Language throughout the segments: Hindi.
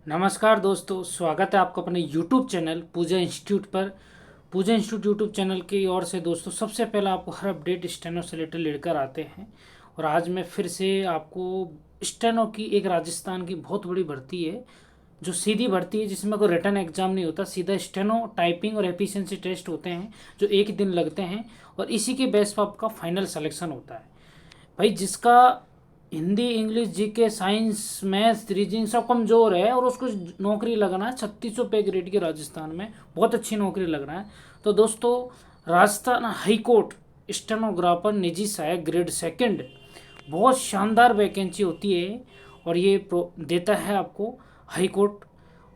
नमस्कार दोस्तों, स्वागत है आपका अपने YouTube चैनल पूजा इंस्टीट्यूट पर। पूजा इंस्टीट्यूट यूट्यूब चैनल की ओर से दोस्तों सबसे पहला आपको हर अपडेट स्टेनो से रिलेटेड लेकर आते हैं। और आज मैं फिर से आपको स्टेनो की एक राजस्थान की बहुत बड़ी भर्ती है, जो सीधी भर्ती है, जिसमें कोई रिटर्न एग्जाम नहीं होता, सीधा स्टेनो टाइपिंग और एफिशिएंसी टेस्ट होते हैं जो एक ही दिन लगते हैं। और इसी के बेस पर आपका फाइनल सिलेक्शन होता है। भाई जिसका Hindi, English, GK, science, maths, reasoning सब कमज़ोर है और उसको नौकरी लगना है 3600 पे ग्रेड की राजस्थान में, बहुत अच्छी नौकरी लग रहा है। तो दोस्तों, राजस्थान हाई कोर्ट स्टेनोग्राफर निजी सहायक ग्रेड सेकंड, बहुत शानदार वैकेंसी होती है। और ये देता है आपको हाई कोर्ट।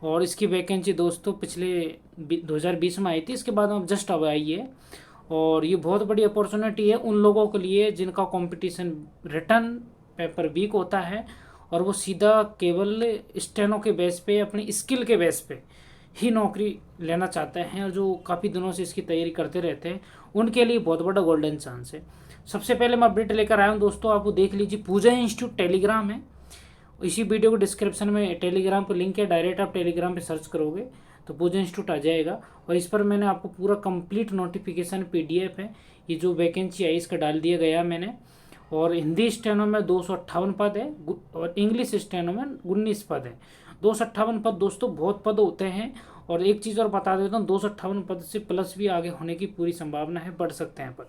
और इसकी वैकेंसी दोस्तों पिछले 2020 में आई थी, इसके बाद अब जस्ट अब आई है। और ये बहुत बड़ी अपॉर्चुनिटी है उन लोगों के लिए जिनका कंपटीशन रिटर्न पेपर वीक होता है और वो सीधा केवल स्टेनो के बेस पे, अपनी स्किल के बेस पे ही नौकरी लेना चाहते हैं और जो काफ़ी दिनों से इसकी तैयारी करते रहते हैं, उनके लिए बहुत बड़ा गोल्डन चांस है। सबसे पहले मैं अपडेट लेकर आया हूँ दोस्तों, आप वो देख लीजिए। पूजा इंस्टीट्यूट टेलीग्राम है, इसी वीडियो को डिस्क्रिप्शन में टेलीग्राम पर लिंक है, डायरेक्ट आप टेलीग्राम पे सर्च करोगे तो पूजा इंस्टीट्यूट आ जाएगा। और इस पर मैंने आपको पूरा कंप्लीट नोटिफिकेशन PDF है, ये जो वैकेंसी आई इसका डाल दिया गया मैंने। और हिंदी स्टेनो में 258 पद है और इंग्लिश स्टेनो में 19 पद है। 258 पद दोस्तों बहुत पद होते हैं। और एक चीज़ और बता देता हूँ, 258 पद से प्लस भी आगे होने की पूरी संभावना है, बढ़ सकते हैं पद।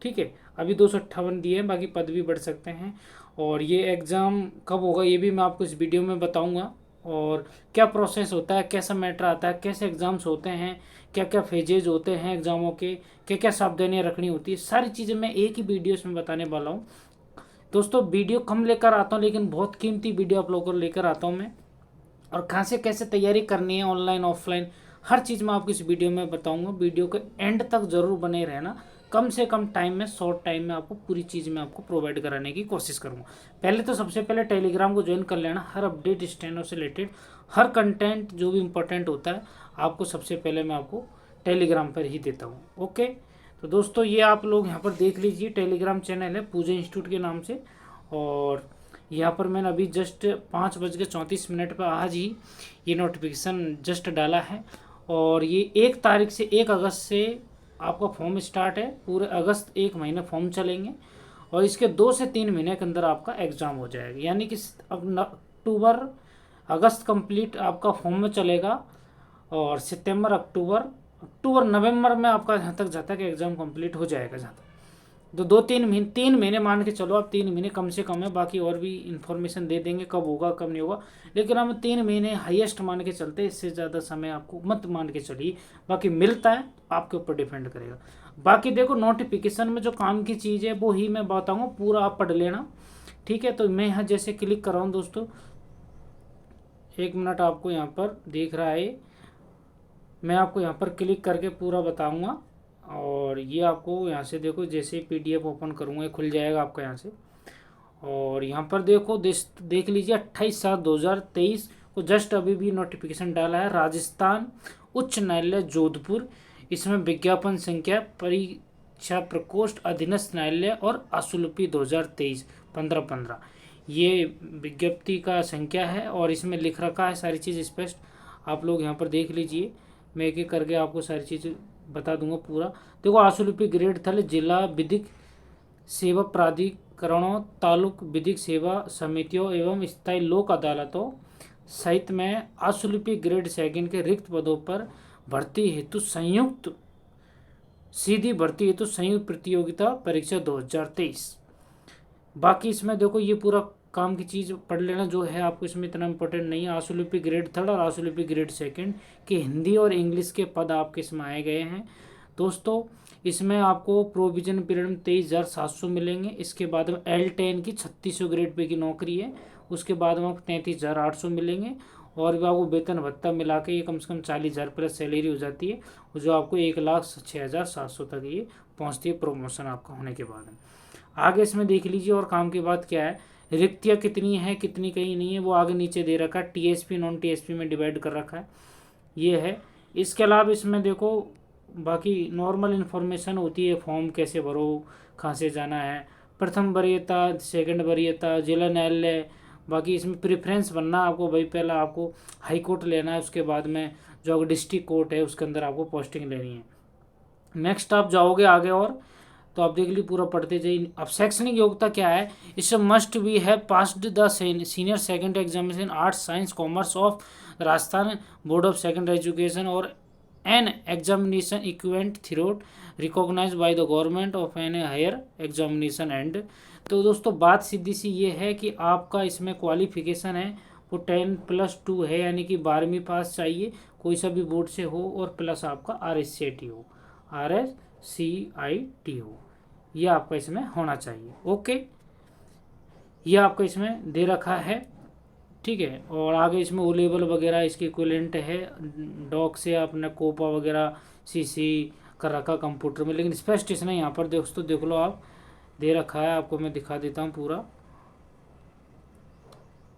ठीक है, अभी 258 दिए हैं, बाकी पद भी बढ़ सकते हैं। और ये एग्ज़ाम कब होगा ये भी मैं आपको इस वीडियो में बताऊंगा। और क्या प्रोसेस होता है, कैसा मैटर आता है, कैसे एग्ज़ाम्स होते हैं, क्या क्या फेजेज होते हैं एग्ज़ामों के, क्या क्या सावधानियाँ रखनी होती है, सारी चीज़ें मैं एक ही वीडियो में बताने वाला हूँ। दोस्तों वीडियो कम लेकर आता हूँ लेकिन बहुत कीमती वीडियो आप लोगों को लेकर आता हूँ मैं। और कहाँ से कैसे तैयारी करनी है, ऑनलाइन ऑफलाइन, हर चीज़ मैं आपको इस वीडियो में बताऊंगा। वीडियो के एंड तक ज़रूर बने रहना। कम से कम टाइम में, शॉर्ट टाइम में आपको पूरी चीज़ मैं आपको प्रोवाइड कराने की कोशिश करूँगा। पहले तो सबसे पहले टेलीग्राम को ज्वाइन कर लेना। हर अपडेट स्टेनो से रिलेटेड, हर कंटेंट जो भी इम्पोर्टेंट होता है आपको सबसे पहले मैं आपको टेलीग्राम पर ही देता हूँ। ओके, तो दोस्तों ये आप लोग यहाँ पर देख लीजिए, टेलीग्राम चैनल है पूजा इंस्टीट्यूट के नाम से। और यहाँ पर मैंने अभी जस्ट 5:34 पर आज ही ये नोटिफिकेशन जस्ट डाला है। और ये 1 तारीख से 1 अगस्त से आपका फॉर्म स्टार्ट है। पूरे अगस्त 1 महीने फॉर्म चलेंगे और इसके 2 से 3 महीने के अंदर आपका एग्ज़ाम हो जाएगा। यानी कि अब अक्टूबर अगस्त कंप्लीट आपका फॉर्म में चलेगा और सितंबर अक्टूबर नवंबर में आपका जहाँ तक जाता है कि एग्ज़ाम कंप्लीट हो जाएगा। जहाँ तक तो 2-3 महीने मान के चलो आप, 3 महीने कम से कम है। बाकी और भी इन्फॉर्मेशन दे देंगे कब होगा कब नहीं होगा, लेकिन हम 3 महीने हाईएस्ट मान के चलते हैं। इससे ज़्यादा समय आपको मत मान के चलिए, बाकी मिलता है आपके ऊपर डिपेंड करेगा। बाकी देखो, नोटिफिकेशन में जो काम की चीज़ है वो ही मैं बताऊँगा, पूरा आप पढ़ लेना। ठीक है, तो मैं यहाँ जैसे क्लिक कर रहा हूँ दोस्तों, 1 मिनट आपको यहाँ पर देख रहा है, मैं आपको यहाँ पर क्लिक करके पूरा बताऊँगा। और ये आपको यहाँ से देखो, जैसे ही PDF ओपन करूँगा खुल जाएगा आपका यहाँ से। और यहाँ पर देखो, देख लीजिए 28/7/2023 को जस्ट अभी भी नोटिफिकेशन डाला है, राजस्थान उच्च न्यायालय जोधपुर। इसमें विज्ञापन संख्या परीक्षा प्रकोष्ठ अधीनस्थ न्यायालय और आशुलिपि 2023 15/15 ये विज्ञप्ति का संख्या है। और इसमें लिख रखा है सारी चीज़ स्पष्ट, आप लोग यहाँ पर देख लीजिए। मैं एक एक करके आपको सारी चीज़ बता दूंगा पूरा। देखो, आशुलिपि ग्रेड थल जिला विधिक सेवा प्राधिकरणों, तालुक विधिक सेवा समितियों एवं स्थायी लोक अदालतों सहित में आशुलिपि ग्रेड सेकंड के रिक्त पदों पर भर्ती हेतु सीधी भर्ती हेतु संयुक्त प्रतियोगिता परीक्षा 2023। बाकी इसमें देखो ये पूरा काम की चीज़ पढ़ लेना जो है आपको, इसमें इतना इंपॉर्टेंट नहीं है। आशुलिपि ग्रेड थर्ड और आशुलिपि ग्रेड सेकंड के हिंदी और इंग्लिश के पद आपके इसमें आए गए हैं दोस्तों। इसमें आपको प्रोविजन पीरियड में 23,700 मिलेंगे। इसके बाद में L10 की 3600 ग्रेड पे की नौकरी है। उसके बाद में आपको 33,800 मिलेंगे। और भी आपको वेतन भत्ता मिला के ये कम से कम 40,000 प्लस सैलरी हो जाती है, जो आपको 1,06,700 तक ये पहुँचती है प्रमोशन आपका होने के बाद। आगे इसमें देख लीजिए और काम की बात क्या है, रिक्तियाँ कितनी है कितनी कहीं नहीं है वो आगे नीचे दे रखा है। TSP नॉन TSP में डिवाइड कर रखा है, ये है। इसके अलावा इसमें देखो बाकी नॉर्मल इन्फॉर्मेशन होती है, फॉर्म कैसे भरो, कहाँ से जाना है, प्रथम वरीयता, सेकंड वरीयता, जिला न्यायालय, बाकी इसमें प्रेफरेंस बनना आपको भाई, पहला आपको हाई कोर्ट लेना है, उसके बाद में जो डिस्ट्रिक्ट कोर्ट है उसके अंदर आपको पोस्टिंग लेनी है। नेक्स्ट आप जाओगे आगे और तो आप देख ली पूरा पढ़ते जाइए। अब शैक्षणिक योग्यता क्या है, इसे मस्ट बी है passed the senior second examination arts science commerce of Rajasthan board of secondary education और an examination equivalent thereto recognised by the government of an higher examination and. तो दोस्तों बात सीधी सी ये है कि आपका इसमें क्वालिफिकेशन है वो 10+2 है, यानी कि 12वीं पास चाहिए, कोई सा भी बोर्ड से हो, और प्लस आपका RSCT हो, RSCIT हो, ये आपका इसमें होना चाहिए। ओके, ये आपका इसमें दे रखा है, ठीक है। और आगे इसमें ओ लेवल वगैरह इसके इक्विवेलेंट है, डॉक से आपने कोपा वगैरह CC कर रखा कंप्यूटर में, लेकिन स्पेसिफिकेशन है यहाँ पर दोस्तों देख लो आप, दे रखा है, आपको मैं दिखा देता हूँ पूरा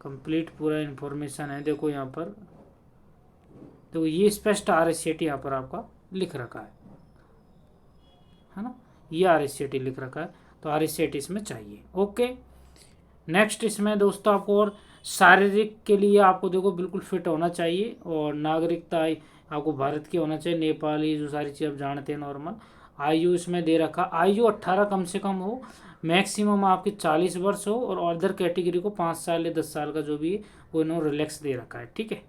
कंप्लीट पूरा इन्फॉर्मेशन है। देखो यहाँ पर, तो ये स्पष्ट RSCT यहाँ पर आपका लिख रखा है ना, ये RSCT लिख रखा है, तो RSCT इसमें चाहिए। ओके, नेक्स्ट इसमें दोस्तों आपको और शारीरिक के लिए आपको देखो बिल्कुल फिट होना चाहिए, और नागरिकता आपको भारत की होना चाहिए, नेपाली, जो सारी चीज़ आप जानते हैं नॉर्मल। आयु इसमें दे रखा, आयु 18 कम से कम हो, मैक्सिमम आपकी 40 वर्ष हो, और अदर कैटेगरी को 5 साल या 10 साल का जो भी है वो इन्होंने रिलैक्स दे रखा है, ठीक है।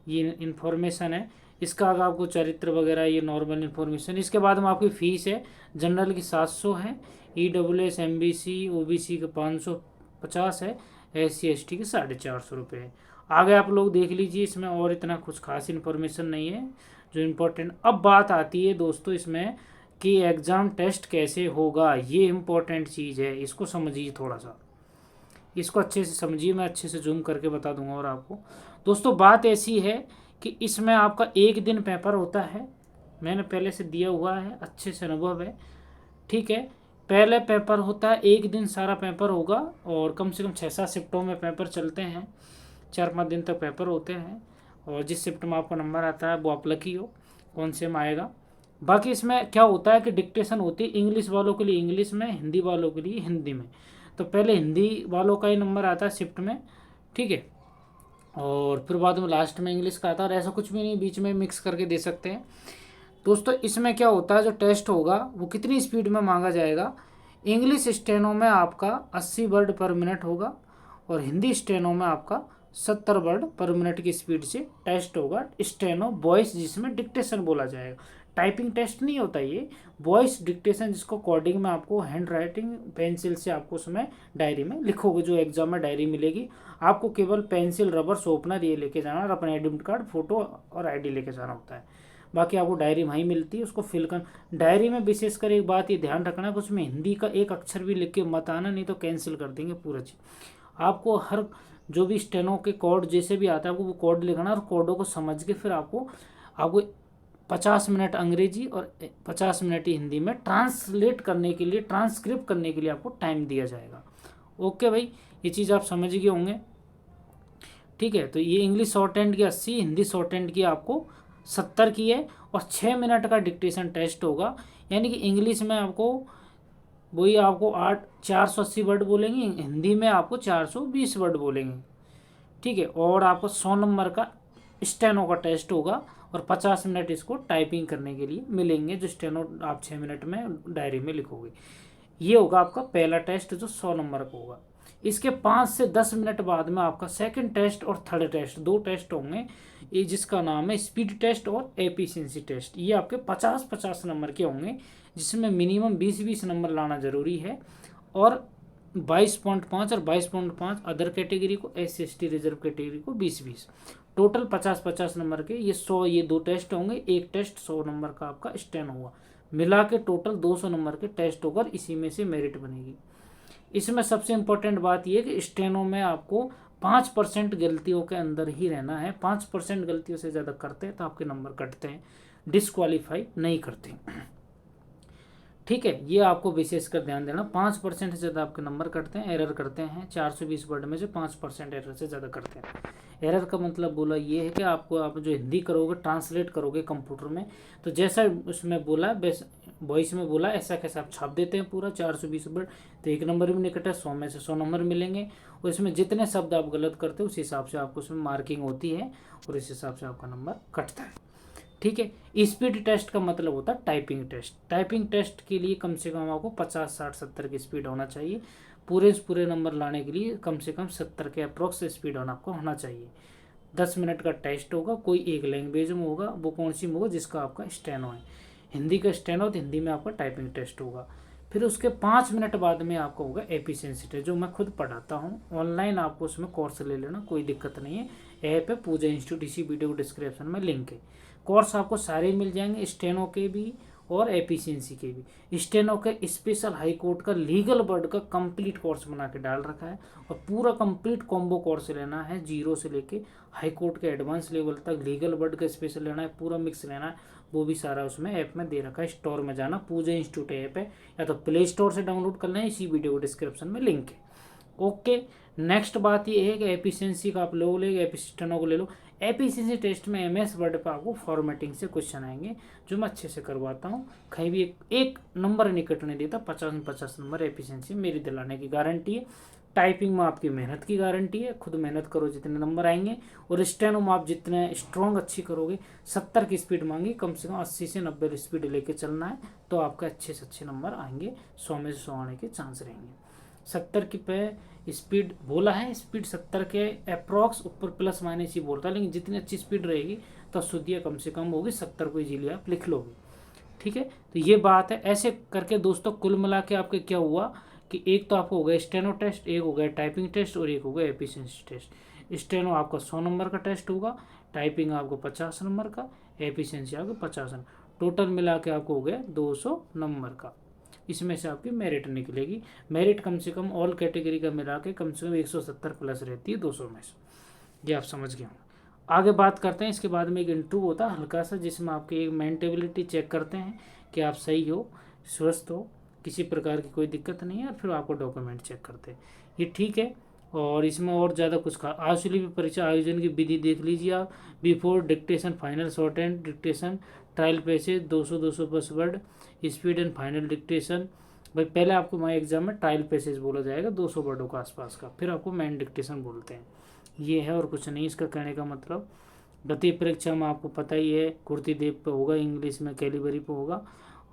ये इन्फॉर्मेशन है इसका, अगर आपको चरित्र वगैरह ये नॉर्मल इन्फॉर्मेशन। इसके बाद में आपकी फ़ीस है, जनरल की 700 है, EWS MBC OBC का 550 है, SC ST के 450 रुपये है। आगे आप लोग देख लीजिए, इसमें और इतना कुछ खास इन्फॉर्मेशन नहीं है जो इम्पोर्टेंट। अब बात आती है दोस्तों इसमें कि एग्ज़ाम टेस्ट कैसे होगा, ये इम्पोर्टेंट चीज़ है, इसको समझिए थोड़ा सा, इसको अच्छे से समझिए, मैं अच्छे से जूम करके बता दूंगा। और आपको दोस्तों बात ऐसी है कि इसमें आपका एक दिन पेपर होता है, मैंने पहले से दिया हुआ है, अच्छे से अनुभव है, ठीक है। पहले पेपर होता है, एक दिन सारा पेपर होगा, और कम से कम 6-7 शिफ्टों में पेपर चलते हैं, 4-5 दिन तक पेपर होते हैं, और जिस शिफ्ट में आपका नंबर आता है वो आप लकी हो कौन से में आएगा। बाकी इसमें क्या होता है कि डिक्टेशन होती है, इंग्लिश वालों के लिए इंग्लिश में, हिंदी वालों के लिए हिंदी में। तो पहले हिंदी वालों का ही नंबर आता है शिफ्ट में, ठीक है, और फिर बाद में लास्ट में इंग्लिश का आता है, और ऐसा कुछ भी नहीं, बीच में मिक्स करके दे सकते हैं। दोस्तों इसमें क्या होता है, जो टेस्ट होगा वो कितनी स्पीड में मांगा जाएगा, इंग्लिश स्टेनो में आपका 80 वर्ड पर मिनट होगा, और हिंदी स्टेनो में आपका 70 वर्ड पर मिनट की स्पीड से टेस्ट होगा। स्टेनो वॉइस जिसमें डिक्टेशन बोला जाएगा, टाइपिंग टेस्ट नहीं होता ये, वॉइस डिक्टेशन जिसको कोडिंग में आपको हैंड राइटिंग पेंसिल से आपको उसमें डायरी में लिखोगे, जो एग्जाम में डायरी मिलेगी आपको, केवल पेंसिल रबर शोपनर ये लेके जाना, और अपना एडमिट कार्ड फोटो और ID लेके जाना होता है। बाकी आपको डायरी वहीं मिलती है, उसको फिल कर। डायरी में विशेषकर एक बात ये ध्यान रखना कि उसमें हिंदी का एक अक्षर भी लिख के मत आना, नहीं तो कैंसिल कर देंगे पूरा चीज़। आपको हर जो भी स्टेनो के कोड जैसे भी आता है आपको वो कोड लिखना, और कोडों को समझ के फिर आपको 50 मिनट अंग्रेजी और 50 मिनट हिंदी में ट्रांसलेट करने के लिए, ट्रांसक्रिप्ट करने के लिए आपको टाइम दिया जाएगा। ओके भाई, ये चीज़ आप समझ गए होंगे, ठीक है। तो ये इंग्लिश शॉर्ट हैंड की 80, हिंदी शॉर्ट हैंड की आपको 70 की है, और 6 मिनट का डिक्टेशन टेस्ट होगा, यानी कि इंग्लिश में आपको वही आपको 480 वर्ड बोलेंगे, हिंदी में आपको 420 वर्ड बोलेंगे, ठीक है। और आपको 100 नंबर का स्टेनो का टेस्ट होगा, और 50 मिनट इसको टाइपिंग करने के लिए मिलेंगे, जो स्टेनो आप 6 मिनट में डायरी में लिखोगे। ये होगा आपका पहला टेस्ट जो 100 नंबर का होगा। इसके 5 से 10 मिनट बाद में आपका सेकंड टेस्ट और थर्ड टेस्ट, 2 टेस्ट होंगे, ये जिसका नाम है स्पीड टेस्ट और एफिशिएंसी टेस्ट। ये आपके 50-50 नंबर के होंगे, जिसमें मिनिमम 20-20 नंबर लाना ज़रूरी है, और 22.5 और 22.5 अदर कैटेगरी को, SC/ST रिजर्व कैटेगरी को 20-20, टोटल 50-50 नंबर के ये 100, ये 2 टेस्ट होंगे, एक टेस्ट 100 नंबर का आपका स्टेनो हुआ, मिला के टोटल 200 नंबर के टेस्ट होकर इसी में से मेरिट बनेगी। इसमें सबसे इम्पोर्टेंट बात यह कि स्टेनो में आपको 5% गलतियों के अंदर ही रहना है, 5% गलतियों से ज़्यादा करते हैं तो आपके नंबर कटते हैं, डिस्क्वालीफाई नहीं करते, ठीक है। ये आपको विशेषकर ध्यान देना, 5% से ज़्यादा आपके नंबर कटते हैं, एरर करते हैं, 420 वर्ड में से 5% एरर से ज़्यादा करते हैं। एरर का मतलब बोला ये है कि आपको आप जो हिंदी करोगे ट्रांसलेट करोगे कंप्यूटर में, तो जैसा उसमें बोला वॉइस में बोला ऐसा कैसा आप छाप देते हैं पूरा 420 वर्ड, तो 1 नंबर भी नहीं कटा, 100 में से 100 नंबर मिलेंगे। और इसमें जितने शब्द आप गलत करते हो उस हिसाब से आपको उसमें मार्किंग होती है और इस हिसाब से आपका नंबर कटता है। ठीक है। स्पीड टेस्ट का मतलब होता है टाइपिंग टेस्ट। टाइपिंग टेस्ट के लिए कम से कम आपको 50, 60, 70 की स्पीड होना चाहिए। पूरे नंबर लाने के लिए कम से कम 70 के अप्रोक्स स्पीड आपको होना चाहिए। 10 मिनट का टेस्ट होगा, कोई एक लैंग्वेज में होगा, वो कौन सी में होगा, जिसका आपका स्टेनो है। हिंदी का स्टेनो, तो हिंदी में आपका टाइपिंग टेस्ट होगा। फिर उसके 5 मिनट बाद में आपका होगा एफिशिएंसी टेस्ट, जो मैं खुद पढ़ाता हूँ ऑनलाइन। आपको उसमें कोर्स ले लेना, कोई दिक्कत नहीं है। ऐप है पूजा इंस्टीट्यूट, इसी वीडियो डिस्क्रिप्शन में लिंक है। कोर्स आपको सारे मिल जाएंगे, स्टेनो के भी और एफिशिएंसी के भी। स्टेनो के स्पेशल हाई कोर्ट का लीगल वर्ड का कंप्लीट कोर्स बना के डाल रखा है, और पूरा कंप्लीट कॉम्बो कोर्स लेना है, जीरो से लेके हाई कोर्ट के एडवांस लेवल तक। लीगल वर्ड का स्पेशल लेना है, पूरा मिक्स लेना है, वो भी सारा उसमें ऐप में दे रखा है। स्टोर में जाना, पूजा इंस्टीट्यूट ऐप है, या तो प्ले स्टोर से डाउनलोड कर लें, इसी वीडियो को डिस्क्रिप्शन में लिंक है। ओके। नेक्स्ट बात ये है कि एफिशिएंसी का आप लो ले, एफिस्टेनो को ले लो। एफिशिएंसी टेस्ट में एमएस वर्ड पर आपको फॉर्मेटिंग से क्वेश्चन आएंगे, जो मैं अच्छे से करवाता हूँ। कहीं भी एक नंबर नहीं कटने देता, 50 में 50 नंबर एफिशिएंसी मेरी दिलाने की गारंटी है। टाइपिंग में आपकी मेहनत की गारंटी है, खुद मेहनत करो जितने नंबर आएंगे। और स्टेनो में आप जितने स्ट्रॉन्ग अच्छी करोगे, 70 की स्पीड मांगी, कम से कम 80 से 90 स्पीड लेके चलना है, तो आपके अच्छे से अच्छे नंबर आएंगे। 100 में से 100 आने के चांस रहेंगे। 70 की पे स्पीड बोला है, स्पीड 70 के अप्रॉक्स, ऊपर प्लस माइनस ही बोलता है, लेकिन जितनी अच्छी स्पीड रहेगी तो शुद्धियाँ कम से कम होगी। 70 को इजीली आप लिख लोगे। ठीक है, तो ये बात है। ऐसे करके दोस्तों कुल मिला के आपके क्या हुआ कि एक तो आपको हो गया स्टेनो टेस्ट, एक हो गया टाइपिंग टेस्ट, और एक हो गया एफिशिएंसी टेस्ट। स्टेनो आपका 100 नंबर का टेस्ट होगा, टाइपिंग आपको 50 नंबर का, एफिशिएंसी आपको 50 नंबर, टोटल मिला के आपको हो गया 200 नंबर का। इसमें से आपकी मेरिट निकलेगी। मेरिट कम से कम ऑल कैटेगरी का मिला के कम से कम 170 प्लस रहती है 200 में से। ये आप समझ गए होंगे। आगे बात करते हैं, इसके बाद में एक इंटरव्यू होता है हल्का सा, जिसमें आपकी एक मेंटेबिलिटी चेक करते हैं कि आप सही हो, स्वस्थ हो, किसी प्रकार की कोई दिक्कत नहीं है, और फिर आपको डॉक्यूमेंट चेक करते हैं। ये ठीक है। और इसमें और ज़्यादा कुछ आशुली भी परीक्षा आयोजन की विधि देख लीजिए आप। Before dictation, final short and dictation, trial passage 200 word, speed and final dictation. भाई पहले आपको माई एग्जाम में ट्रायल पेसेज बोला जाएगा 200 वर्डों का आसपास का, फिर आपको मेन डिक्टेशन बोलते हैं। ये है और कुछ नहीं इसका कहने का मतलब। गति परीक्षा में आपको पता ही है, कुर्ती देव पे होगा, इंग्लिश में कैलिबरी पे होगा।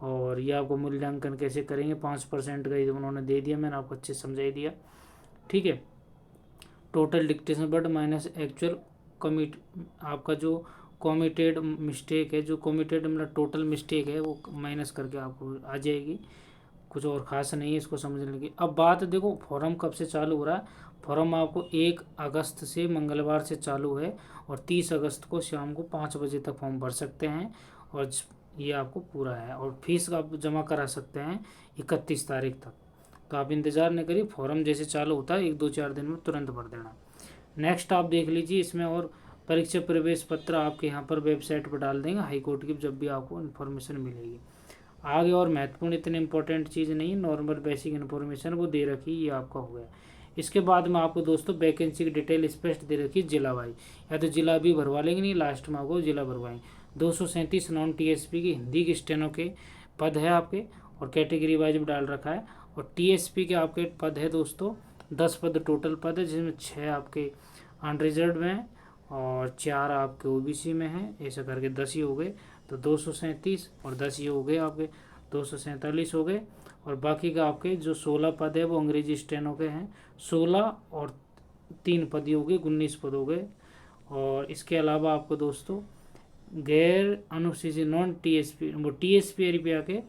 और ये आपको मूल्यांकन कैसे करेंगे, 5% का ये उन्होंने दे दिया, मैंने आपको अच्छे समझाई दिया। ठीक है। Total dictation word minus actual commit, आपका जो कमिटेड मिस्टेक है, जो कमिटेड मतलब टोटल मिस्टेक है, वो माइनस करके आपको आ जाएगी। कुछ और ख़ास नहीं है इसको समझने की। अब बात देखो, फॉर्म कब से चालू हो रहा है। फॉर्म आपको 1 अगस्त से मंगलवार से चालू है, और 30 अगस्त को शाम को 5 बजे तक फॉर्म भर सकते हैं, और ये आपको पूरा है। और फीस आप जमा करा सकते हैं 31 तारीख तक। तो आप इंतज़ार नहीं करिए, फॉर्म जैसे चालू होता है 1-2-4 दिन में तुरंत भर देना। नेक्स्ट आप देख लीजिए इसमें, और परीक्षा प्रवेश पत्र आपके यहाँ पर वेबसाइट पर डाल देंगे हाईकोर्ट की, जब भी आपको इन्फॉर्मेशन मिलेगी। आगे और महत्वपूर्ण इतनी इंपॉर्टेंट चीज़ नहीं, नॉर्मल बेसिक इन्फॉर्मेशन वो दे रखी, ये आपका हो गया। इसके बाद में आपको दोस्तों वैकेंसी की डिटेल स्पष्ट दे रखी है जिला वाइज, या तो जिला भी भरवा लेंगे, नहीं लास्ट में आपको जिला भरवाएंगे। 237 नॉन टीएसपी की हिंदी के स्टेनो के पद है आपके, और कैटेगरी वाइज भी डाल रखा है। और टीएसपी के आपके पद है दोस्तों 10 पद टोटल पद है, जिसमें 6 आपके अनरिजर्व में हैं और 4 आपके ओबीसी में हैं, ऐसा करके 10 ही हो गए। तो 237 और 10 ये हो गए आपके 247 हो गए। और बाकी का आपके जो 16 पद है वो अंग्रेजी स्टेनो के हैं, 16 और 3 पद हो गए, 19 पद हो गए। और इसके अलावा आपको दोस्तों गैर अनुसूचित नॉन टीएसपी, वो टीएसपी एरिया के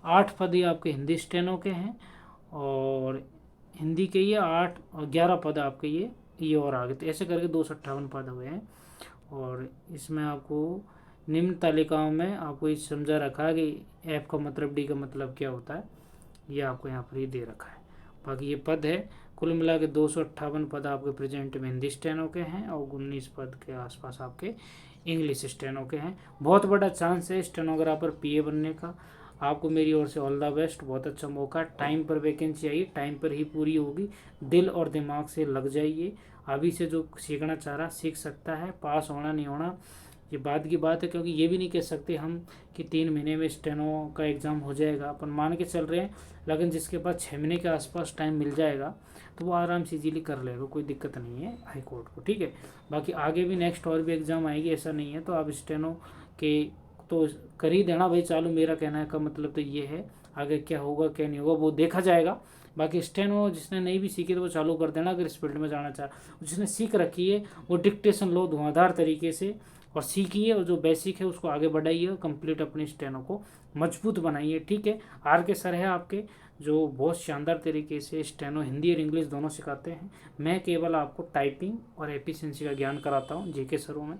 8 पद ही आपके हिंदी स्टेनो के हैं, और हिंदी के ये 8 और 11 पद आपके ये और आगे, तो ऐसे करके 258 पद हुए हैं। और इसमें आपको निम्न तालिकाओं में आपको ये समझा रखा है कि एफ का मतलब डी का मतलब क्या होता है, ये आपको यहाँ पर ही दे रखा है। बाकी ये पद है, कुल मिला के 258 पद आपके प्रेजेंट में हिंदी स्टेनो के हैं, और 19 पद के आसपास आपके इंग्लिश स्टेनो के हैं। बहुत बड़ा चांस है स्टेनोग्राफर पीए बनने का। आपको मेरी ओर से ऑल द बेस्ट, बहुत अच्छा मौका। टाइम पर वैकेंसी आई, टाइम पर ही पूरी होगी, दिल और दिमाग से लग जाइए, अभी से जो सीखना चाह रहा सीख सकता है। पास होना नहीं होना ये बाद की बात है, क्योंकि ये भी नहीं कह सकते हम कि 3 महीने में स्टेनो का एग्ज़ाम हो जाएगा, अपन मान के चल रहे हैं। लेकिन जिसके पास 6 महीने के आसपास टाइम मिल जाएगा तो वो आराम से इजीली कर लेगा, कोई दिक्कत नहीं है हाई कोर्ट को, ठीक है। बाकी आगे भी नेक्स्ट और भी एग्ज़ाम आएगी, ऐसा नहीं है। तो आप स्टेनो के तो कर ही देना भाई चालू, मेरा कहना का मतलब तो ये है। आगे क्या होगा क्या नहीं होगा वो देखा जाएगा। बाकी स्टेनो जिसने नहीं भी सीखी तो वो चालू कर देना, अगर इस फील्ड में जाना चाह। जिसने सीख रखी है वो डिक्टेशन लो धुआंधार तरीके से और सीखिए, और जो बेसिक है उसको आगे बढ़ाइए और कंप्लीट अपनी स्टेनो को मजबूत बनाइए, ठीक है। आर के सर है आपके, जो बहुत शानदार तरीके से स्टेनो हिंदी और इंग्लिश दोनों सिखाते हैं। मैं केवल आपको टाइपिंग और एफिशिएंसी का ज्ञान कराता हूँ जीके सरों में,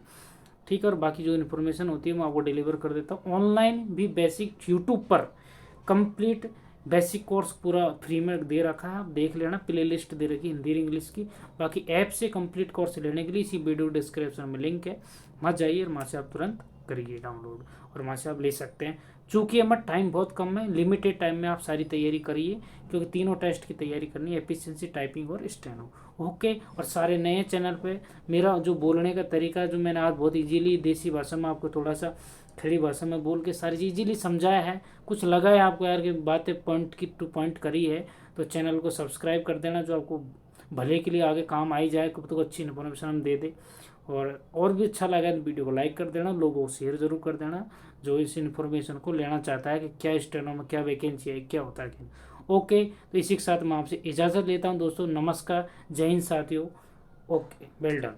ठीक है। और बाकी जो इन्फॉर्मेशन होती है मैं आपको डिलीवर कर देता हूँ। ऑनलाइन भी बेसिक यूट्यूब पर कंप्लीट बेसिक कोर्स पूरा फ्री में दे रखा है, आप देख लेना, प्ले लिस्ट दे रखी हिंदी और इंग्लिश की। बाकी ऐप से कंप्लीट कोर्स लेने के लिए इसी वीडियो डिस्क्रिप्शन में लिंक है, वहाँ जाइए और वहाँ से आप तुरंत करिए डाउनलोड और वहाँ से आप ले सकते हैं। चूँकि हमारा टाइम बहुत कम है, लिमिटेड टाइम में आप सारी तैयारी करिए, क्योंकि तीनों टेस्ट की तैयारी करनी है, एफिशिएंसी, टाइपिंग और स्टेनो, ओके। और सारे नए चैनल पे मेरा जो बोलने का तरीका, जो मैंने आज बहुत इजीली देसी भाषा में आपको थोड़ा सा खड़ी भाषा में बोल के सारी चीज़ इजीली समझाया है, कुछ लगा है आपको यार कि बातें पॉइंट की टू पॉइंट करी है, तो चैनल को सब्सक्राइब कर देना, जो आपको भले के लिए आगे काम आई जाए, कब तक अच्छी इन्फॉर्मेशन हम दे दें। और भी अच्छा लगा तो वीडियो को लाइक कर देना, लोगों को शेयर जरूर कर देना जो इस इन्फॉर्मेशन को लेना चाहता है कि क्या स्टेनो में क्या वैकेंसी है, क्या होता है क्या। ओके, तो इसी के साथ मैं आपसे इजाज़त लेता हूँ दोस्तों, नमस्कार, जय हिंद साथियों, ओके, वेल डन।